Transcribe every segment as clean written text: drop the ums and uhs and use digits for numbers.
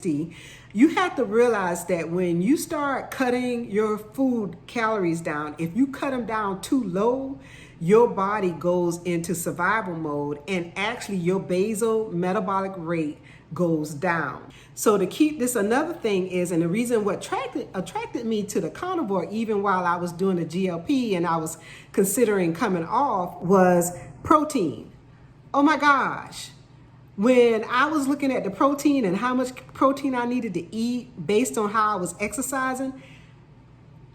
You have to realize that when you start cutting your food calories down, if you cut them down too low, your body goes into survival mode and actually your basal metabolic rate goes down. So to keep this, another thing is, and the reason what attracted me to the carnivore, even while I was doing the GLP and I was considering coming off, was protein. Oh my gosh. When I was looking at the protein and how much protein I needed to eat based on how I was exercising,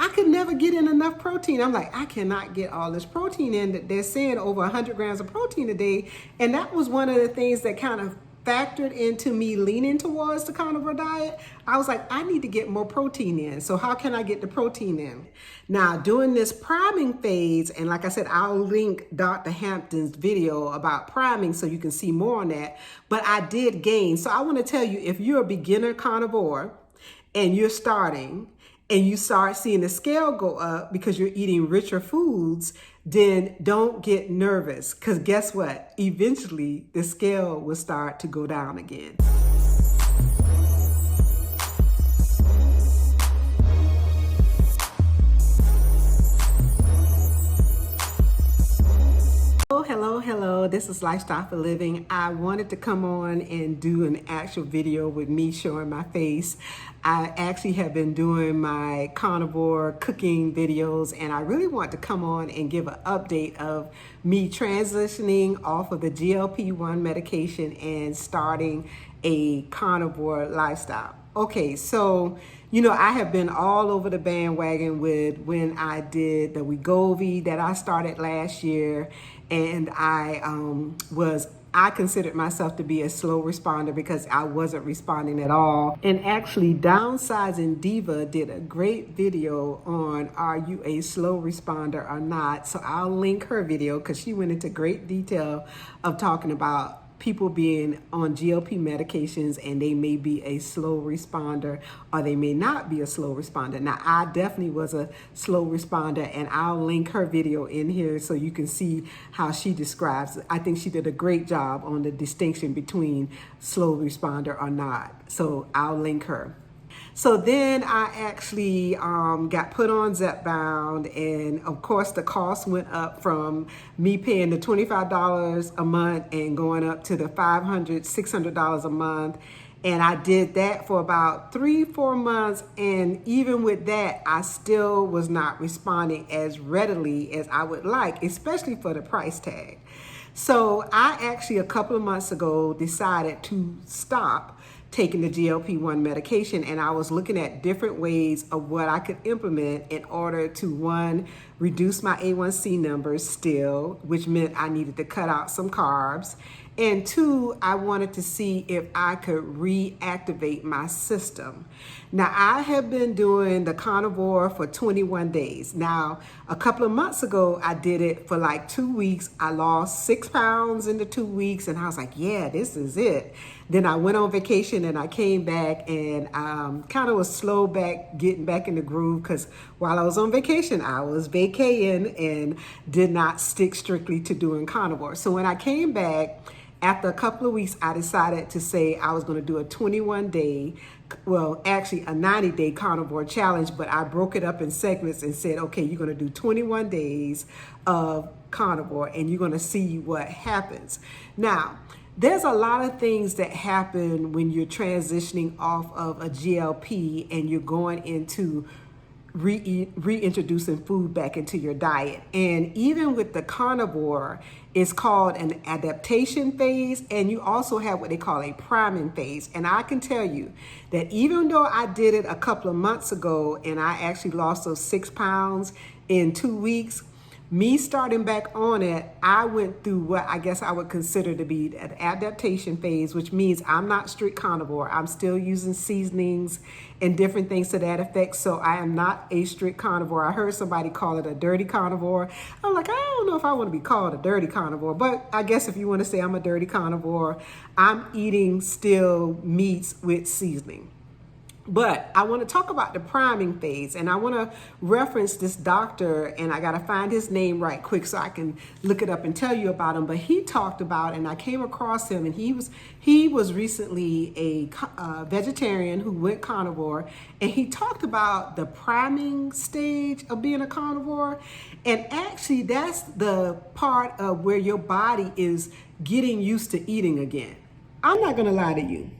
I could never get in enough protein. I'm like, I cannot get all this protein in. That they're saying over 100 grams of protein a day. And that was one of the things that kind of factored into me leaning towards the carnivore diet. I was like, I need to get more protein in. So how can I get the protein in? Now, during this priming phase, and like I said, I'll link Dr. Hampton's video about priming so you can see more on that, but I did gain. So I want to tell you, if you're a beginner carnivore and you're starting and you start seeing the scale go up because you're eating richer foods, then don't get nervous, because guess what? Eventually, the scale will start to go down again. Hello. This is Lifestyle for Living. I wanted to come on and do an actual video with me showing my face. I actually have been doing my carnivore cooking videos, and I really want to come on and give an update of me transitioning off of the GLP-1 medication and starting a carnivore lifestyle. Okay, so I have been all over the bandwagon with when I did the Wegovy that I started last year, and I considered myself to be a slow responder because I wasn't responding at all. And actually, Downsizing Diva did a great video on are you a slow responder or not. So I'll link her video because she went into great detail of talking about people being on GLP medications and they may be a slow responder or they may not be a slow responder. Now, I definitely was a slow responder, and I'll link her video in here so you can see how she describes it. I think she did a great job on the distinction between slow responder or not. So I'll link her. So then I actually got put on Zepbound, and of course the cost went up from me paying the $25 a month and going up to the $500, $600 a month. And I did that for about 3-4 months. And even with that, I still was not responding as readily as I would like, especially for the price tag. So I actually, a couple of months ago, decided to stop taking the GLP-1 medication, and I was looking at different ways of what I could implement in order to, one, reduce my A1C numbers still, which meant I needed to cut out some carbs, and two, I wanted to see if I could reactivate my system. Now, I have been doing the carnivore for 21 days. Now, a couple of months ago, I did it for like 2 weeks. I lost 6 pounds in the 2 weeks, and I was like, yeah, this is it. Then I went on vacation and I came back and kind of was slow getting back in the groove, because while I was on vacation, I was vacating and did not stick strictly to doing carnivore. So when I came back, after a couple of weeks, I decided to say I was going to do a 21-day, well, actually a 90-day carnivore challenge, but I broke it up in segments and said, okay, you're going to do 21 days of carnivore and you're going to see what happens. Now, there's a lot of things that happen when you're transitioning off of a GLP and you're going into reintroducing food back into your diet. And even with the carnivore, it's called an adaptation phase, and you also have what they call a priming phase. And I can tell you that even though I did it a couple of months ago and I actually lost those 6 pounds in 2 weeks, me starting back on it, I went through what I guess I would consider to be an adaptation phase, which means I'm not strict carnivore. I'm still using seasonings and different things to that effect. So I am not a strict carnivore. I heard somebody call it a dirty carnivore. I'm like, I don't know if I want to be called a dirty carnivore, but I guess if you want to say I'm a dirty carnivore, I'm eating still meats with seasoning. But I want to talk about the priming phase, and I want to reference this doctor, and I got to find his name right quick so I can look it up and tell you about him. But he talked about, and I came across him, and he was recently a vegetarian who went carnivore, and he talked about the priming stage of being a carnivore. And actually, that's the part of where your body is getting used to eating again. I'm not going to lie to you.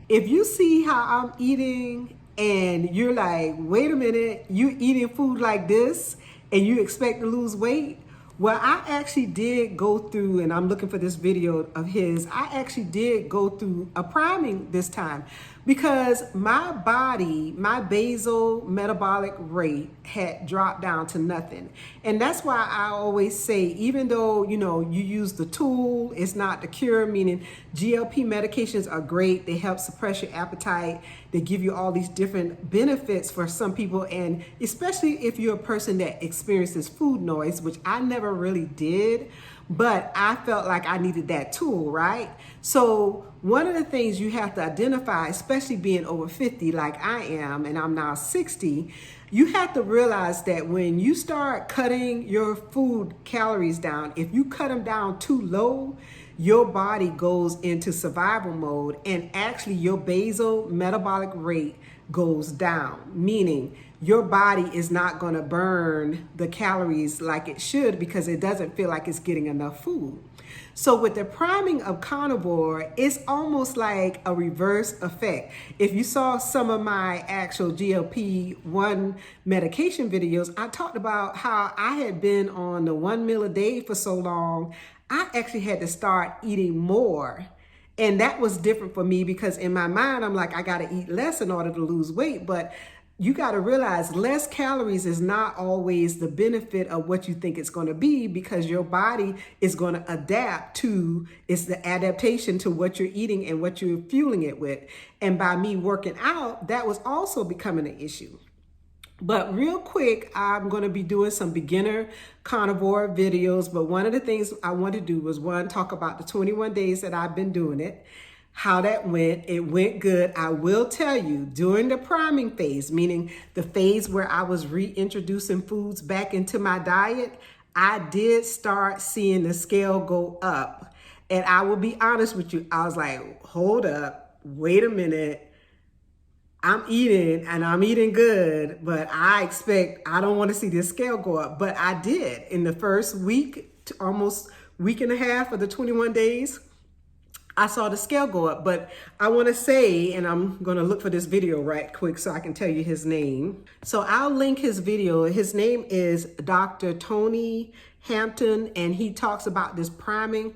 If you see how I'm eating and you're like, wait a minute, you eating food like this and you expect to lose weight? Well, I actually did go through, and I'm looking for this video of his, I actually did go through a priming this time because my body, my basal metabolic rate had dropped down to nothing. And that's why I always say, even though, you use the tool, it's not the cure, meaning GLP medications are great. They help suppress your appetite. They give you all these different benefits for some people. And especially if you're a person that experiences food noise, which I never really did, but I felt like I needed that tool, right? So one of the things you have to identify, especially being over 50 like I am, and I'm now 60, you have to realize that when you start cutting your food calories down, if you cut them down too low, your body goes into survival mode, and actually your basal metabolic rate goes down, meaning your body is not going to burn the calories like it should because it doesn't feel like it's getting enough food. So with the priming of carnivore, it's almost like a reverse effect. If you saw some of my actual GLP-1 medication videos, I talked about how I had been on the 1 meal a day for so long, I actually had to start eating more. And that was different for me because in my mind, I'm like, I got to eat less in order to lose weight. But you got to realize less calories is not always the benefit of what you think it's going to be, because your body is going to adapt to, it's the adaptation to what you're eating and what you're fueling it with. And by me working out, that was also becoming an issue. But real quick, I'm going to be doing some beginner carnivore videos. But one of the things I wanted to do was, one, talk about the 21 days that I've been doing it, how that went. It went good. I will tell you, during the priming phase, meaning the phase where I was reintroducing foods back into my diet, I did start seeing the scale go up. And I will be honest with you, I was like, hold up, wait a minute. I'm eating and I'm eating good, but I don't want to see this scale go up. But I did. In the first week, to almost week and a half of the 21 days, I saw the scale go up. But I want to say, and I'm going to look for this video right quick so I can tell you his name. So I'll link his video. His name is Dr. Tony Hampton, and he talks about this priming.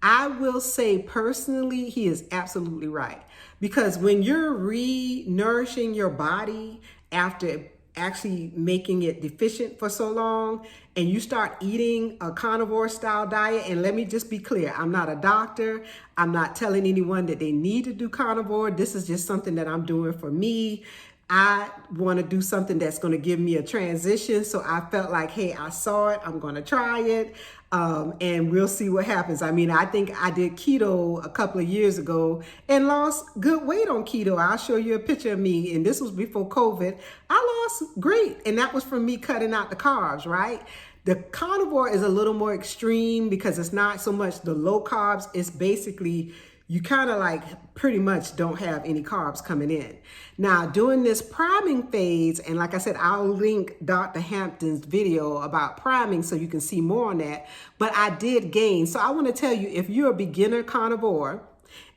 I will say personally, he is absolutely right. Because when you're re-nourishing your body after actually making it deficient for so long, and you start eating a carnivore style diet, and let me just be clear, I'm not a doctor. I'm not telling anyone that they need to do carnivore. This is just something that I'm doing for me. I want to do something that's going to give me a transition. So I felt like, hey, I saw it. I'm going to try it. And we'll see what happens. I mean, I think I did keto a couple of years ago and lost good weight on keto. I'll show you a picture of me. And this was before COVID. I lost great. And that was from me cutting out the carbs, right? The carnivore is a little more extreme because it's not so much the low carbs. It's basically, you kind of like pretty much don't have any carbs coming in. Now, during this priming phase, and like I said, I'll link Dr. Hampton's video about priming so you can see more on that, but I did gain. So I want to tell you, if you're a beginner carnivore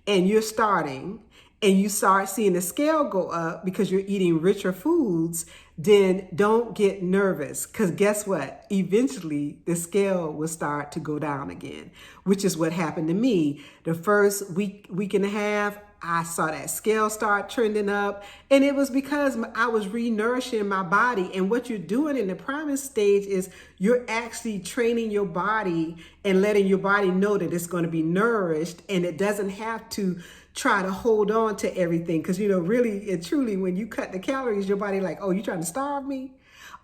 and you're starting and you start seeing the scale go up because you're eating richer foods, then don't get nervous, because guess what? Eventually the scale will start to go down again, which is what happened to me. The first week and a half, I saw that scale start trending up, and it was because I was re-nourishing my body. And what you're doing in the priming stage is you're actually training your body and letting your body know that it's going to be nourished, and it doesn't have to try to hold on to everything. Because, really and truly, when you cut the calories, your body like, oh, you trying to starve me?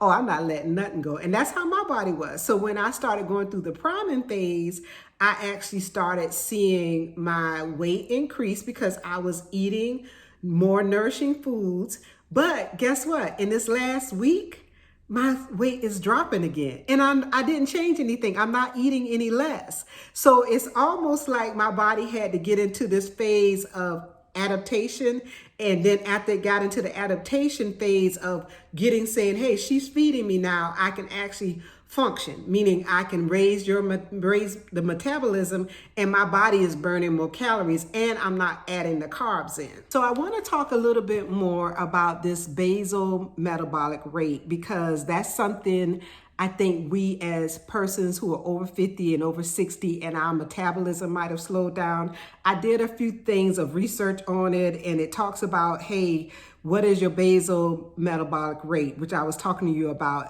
Oh, I'm not letting nothing go. And that's how my body was. So when I started going through the priming phase, I actually started seeing my weight increase because I was eating more nourishing foods. But guess what? In this last week, my weight is dropping again. And I didn't change anything. I'm not eating any less. So it's almost like my body had to get into this phase of adaptation. And then after it got into the adaptation phase of saying, hey, she's feeding me now, I can actually function, meaning I can raise the metabolism, and my body is burning more calories, and I'm not adding the carbs in. So I want to talk a little bit more about this basal metabolic rate, because that's something I think we as persons who are over 50 and over 60 and our metabolism might have slowed down. I did a few things of research on it, and it talks about, hey, what is your basal metabolic rate, which I was talking to you about.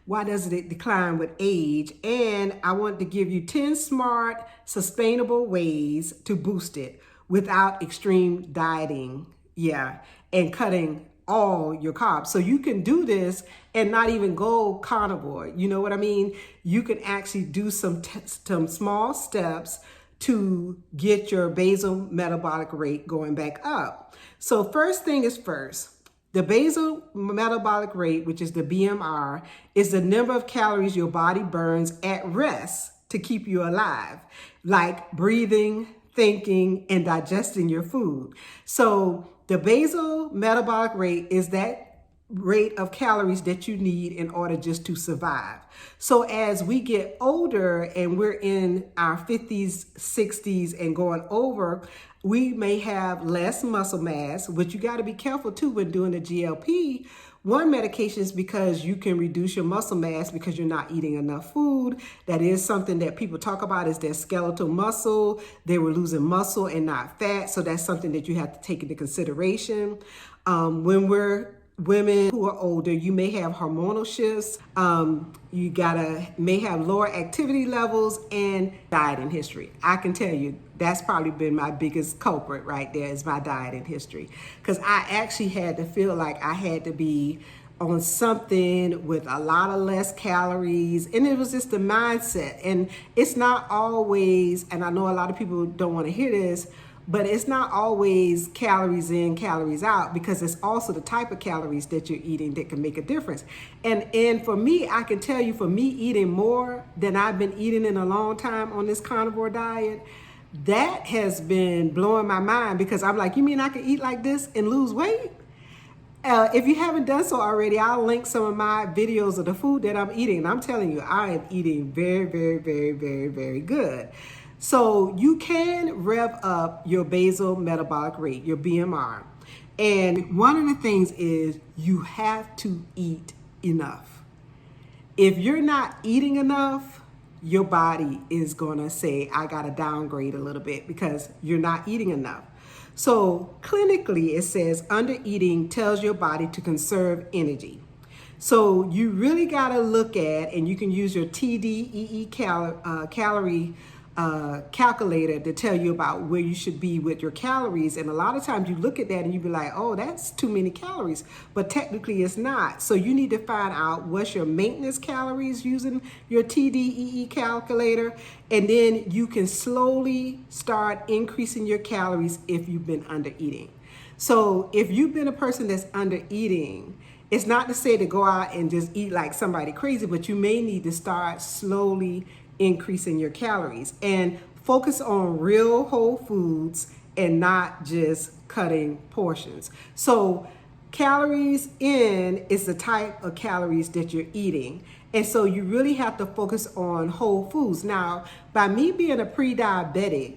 Why does it decline with age? And I want to give you 10 smart, sustainable ways to boost it without extreme dieting, and cutting all your carbs. So you can do this and not even go carnivore. You know what I mean? You can actually do some small steps to get your basal metabolic rate going back up. So first thing is first, the basal metabolic rate, which is the BMR, is the number of calories your body burns at rest to keep you alive, like breathing, thinking, and digesting your food. So the basal metabolic rate is that rate of calories that you need in order just to survive. So as we get older and we're in our 50s, 60s and going over, we may have less muscle mass, which you got to be careful too when doing the GLP-1 medications, because you can reduce your muscle mass because you're not eating enough food. That is something that people talk about, is their skeletal muscle. They were losing muscle and not fat. So that's something that you have to take into consideration. When we're women who are older, you may have hormonal shifts. You may have lower activity levels and dieting history. I can tell you that's probably been my biggest culprit right there, is my dieting history. Because I actually had to feel like I had to be on something with a lot of less calories. And it was just the mindset. And it's not always, and I know a lot of people don't want to hear this, but it's not always calories in, calories out, because it's also the type of calories that you're eating that can make a difference. And for me, I can tell you, for me eating more than I've been eating in a long time on this carnivore diet, that has been blowing my mind, because I'm like, you mean I can eat like this and lose weight? If you haven't done so already, I'll link some of my videos of the food that I'm eating. And I'm telling you, I am eating very, very, very, very, very good. So you can rev up your basal metabolic rate, your BMR. And one of the things is you have to eat enough. If you're not eating enough, your body is gonna say, I gotta downgrade a little bit because you're not eating enough. So clinically, it says under eating tells your body to conserve energy. So you really gotta look at, and you can use your TDEE calorie calculator to tell you about where you should be with your calories. And a lot of times you look at that and you be like, oh, that's too many calories, but technically it's not. So you need to find out what's your maintenance calories using your TDEE calculator, and then you can slowly start increasing your calories if you've been under eating. So if you've been a person that's under eating, it's not to say to go out and just eat like somebody crazy, but you may need to start slowly increasing your calories and focus on real whole foods and not just cutting portions. So calories in is the type of calories that you're eating. And so you really have to focus on whole foods. Now, by me being a pre-diabetic,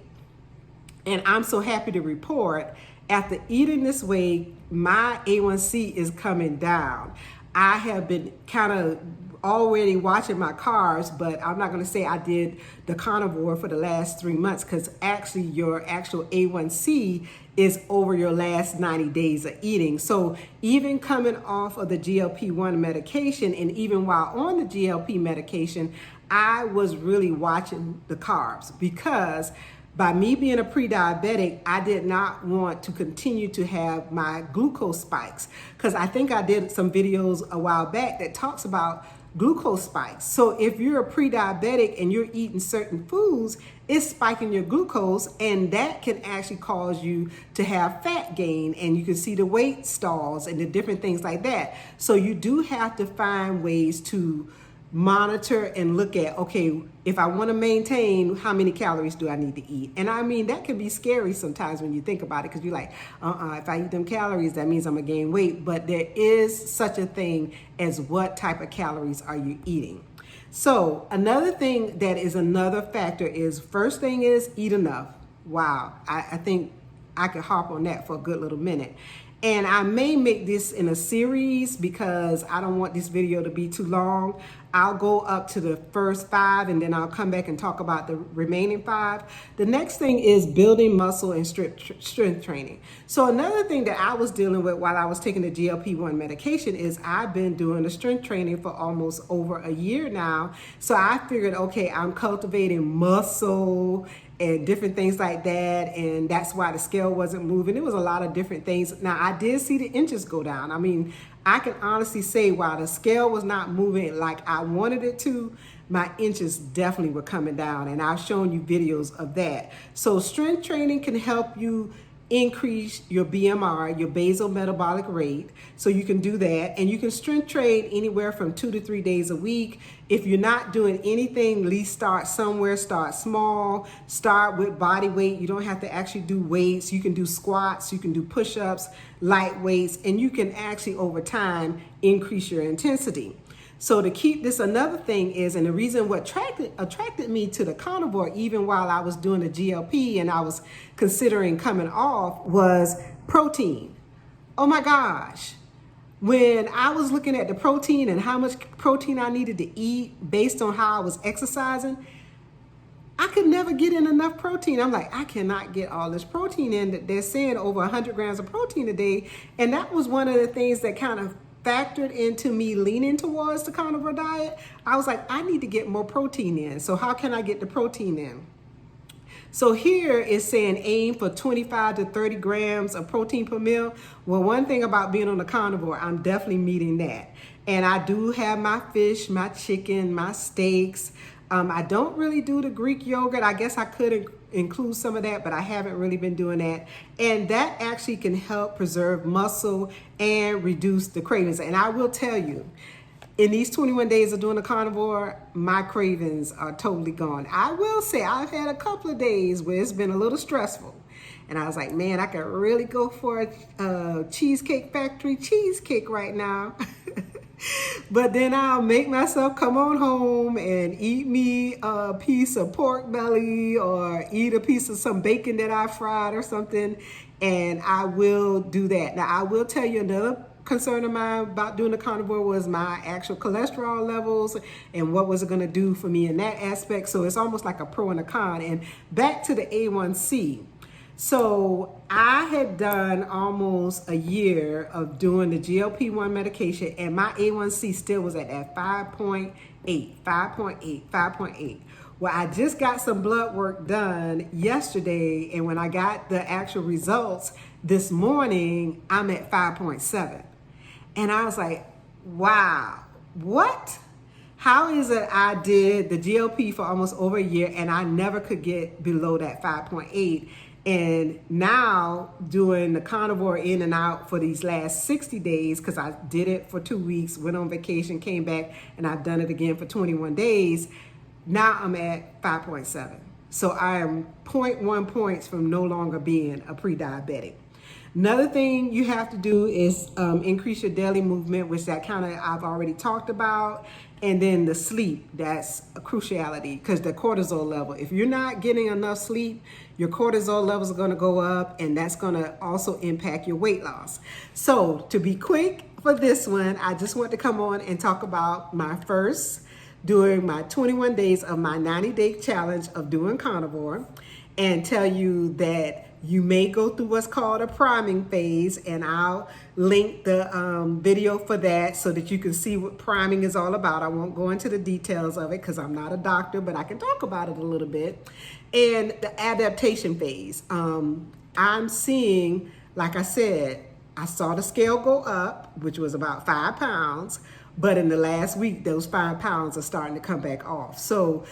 and I'm so happy to report, after eating this way, my A1C is coming down. I have been kind of already watching my carbs, but I'm not going to say I did the carnivore for the last 3 months, because actually your actual A1C is over your last 90 days of eating. So even coming off of the GLP-1 medication, and even while on the GLP medication, I was really watching the carbs, because by me being a pre-diabetic, I did not want to continue to have my glucose spikes, because I think I did some videos a while back that talks about glucose spikes. So if you're a pre-diabetic and you're eating certain foods, it's spiking your glucose, and that can actually cause you to have fat gain, and you can see the weight stalls and the different things like that. So you do have to find ways to monitor and look at, okay, if I want to maintain, how many calories do I need to eat? And I mean, that can be scary sometimes when you think about it, because you're like, if I eat them calories, that means I'm gonna gain weight. But there is such a thing as what type of calories are you eating. So another thing that is another factor is, first thing is eat enough. Wow, I think I could harp on that for a good little minute. And I may make this in a series because I don't want this video to be too long. I'll go up to the first 5 and then I'll come back and talk about the remaining 5. The next thing is building muscle and strength training. So another thing that I was dealing with while I was taking the GLP-1 medication is I've been doing the strength training for almost over a year now. So I figured, okay, I'm cultivating muscle and different things like that, and that's why the scale wasn't moving. It was a lot of different things. Now, I did see the inches go down. I mean, I can honestly say while the scale was not moving like I wanted it to, my inches definitely were coming down, and I've shown you videos of that. So strength training can help you increase your BMR, your basal metabolic rate. So you can do that, and you can strength train anywhere from 2 to 3 days a week. If you're not doing anything, at least start somewhere, start small, start with body weight. You don't have to actually do weights. You can do squats, you can do push-ups, light weights, and you can actually over time increase your intensity. So to keep this, another thing is, and the reason what attracted me to the carnivore, even while I was doing the GLP and I was considering coming off, was protein. Oh my gosh. When I was looking at the protein and how much protein I needed to eat based on how I was exercising, I could never get in enough protein. I'm like, I cannot get all this protein in. That they're saying over 100 grams of protein a day. And that was one of the things that kind of factored into me leaning towards the carnivore diet. I was like, I need to get more protein in. So how can I get the protein in? So here it's saying aim for 25 to 30 grams of protein per meal. Well, one thing about being on the carnivore, I'm definitely meeting that. And I do have my fish, my chicken, my steaks. I don't really do the Greek yogurt. I guess I could include some of that, but I haven't really been doing that. And that actually can help preserve muscle and reduce the cravings. And I will tell you, in these 21 days of doing the carnivore, my cravings are totally gone. I will say I've had a couple of days where it's been a little stressful. And I was like, man, I could really go for a Cheesecake Factory cheesecake right now. But then I'll make myself come on home and eat me a piece of pork belly or eat a piece of some bacon that I fried or something. And I will do that. Now, I will tell you another concern of mine about doing the carnivore was my actual cholesterol levels and what was it going to do for me in that aspect. So it's almost like a pro and a con. And back to the A1C. So I had done almost a year of doing the GLP-1 medication, and my A1C still was at that 5.8. Well, I just got some blood work done yesterday, and when I got the actual results this morning, I'm at 5.7. And I was like, wow, what? How is it I did the GLP for almost over a year and I never could get below that 5.8? And now doing the carnivore in and out for these last 60 days, because I did it for 2 weeks, went on vacation, came back, and I've done it again for 21 days. Now I'm at 5.7. So I am 0.1 points from no longer being a pre-diabetic. Another thing you have to do is increase your daily movement, which that kind of I've already talked about. And then the sleep, that's a cruciality, because the cortisol level, if you're not getting enough sleep, your cortisol levels are going to go up, and that's going to also impact your weight loss. So to be quick for this one, I just want to come on and talk about my first during my 21 days of my 90-day challenge of doing carnivore, and tell you that you may go through what's called a priming phase, and I'll link the video for that so that you can see what priming is all about. I won't go into the details of it because I'm not a doctor, but I can talk about it a little bit. And the adaptation phase, I'm seeing, like I said, I saw the scale go up, which was about 5 pounds, But in the last week, those 5 pounds are starting to come back off. So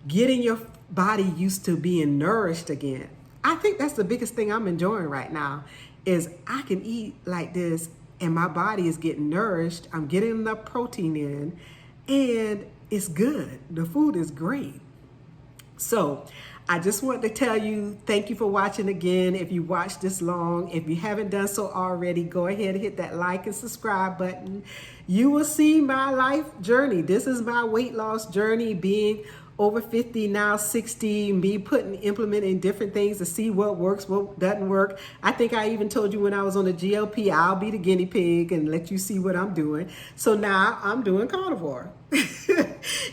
getting your body used to being nourished again. I think that's the biggest thing I'm enjoying right now is I can eat like this and my body is getting nourished. I'm getting enough protein in and it's good. The food is great. So I just want to tell you, thank you for watching again. If you watched this long, if you haven't done so already, go ahead and hit that like and subscribe button. You will see my life journey. This is my weight loss journey, being over 50, now 60, me implementing different things to see what works, what doesn't work. I think I even told you when I was on the GLP, I'll be the guinea pig and let you see what I'm doing. So now I'm doing carnivore.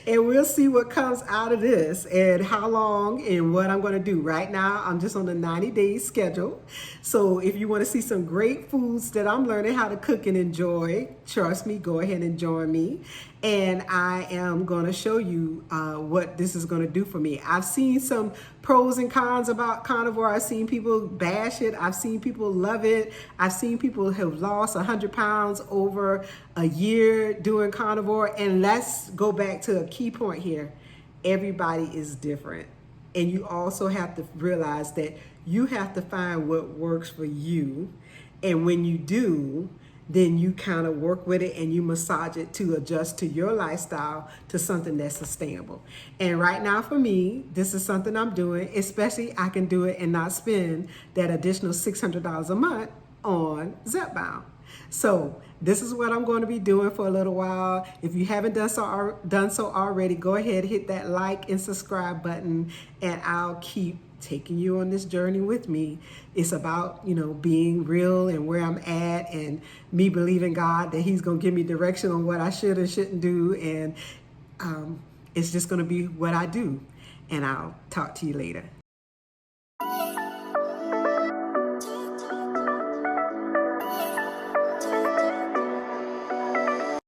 And we'll see what comes out of this and how long and what I'm going to do. Right now, I'm just on the 90-day schedule. So if you want to see some great foods that I'm learning how to cook and enjoy, trust me, go ahead and join me. And I am going to show you what this is going to do for me. I've seen some pros and cons about carnivore. I've seen people bash it. I've seen people love it. I've seen people have lost 100 pounds over a year doing carnivore. And let's go back to a key point here. Everybody is different. And you also have to realize that you have to find what works for you. And when you do, then you kind of work with it and you massage it to adjust to your lifestyle to something that's sustainable. And right now for me, this is something I'm doing, especially I can do it and not spend that additional $600 a month on Zepbound. So this is what I'm going to be doing for a little while. If you haven't done so already, go ahead, hit that like and subscribe button, and I'll keep taking you on this journey with me. It's about, being real and where I'm at, and me believing God that He's going to give me direction on what I should and shouldn't do. And it's just going to be what I do. And I'll talk to you later.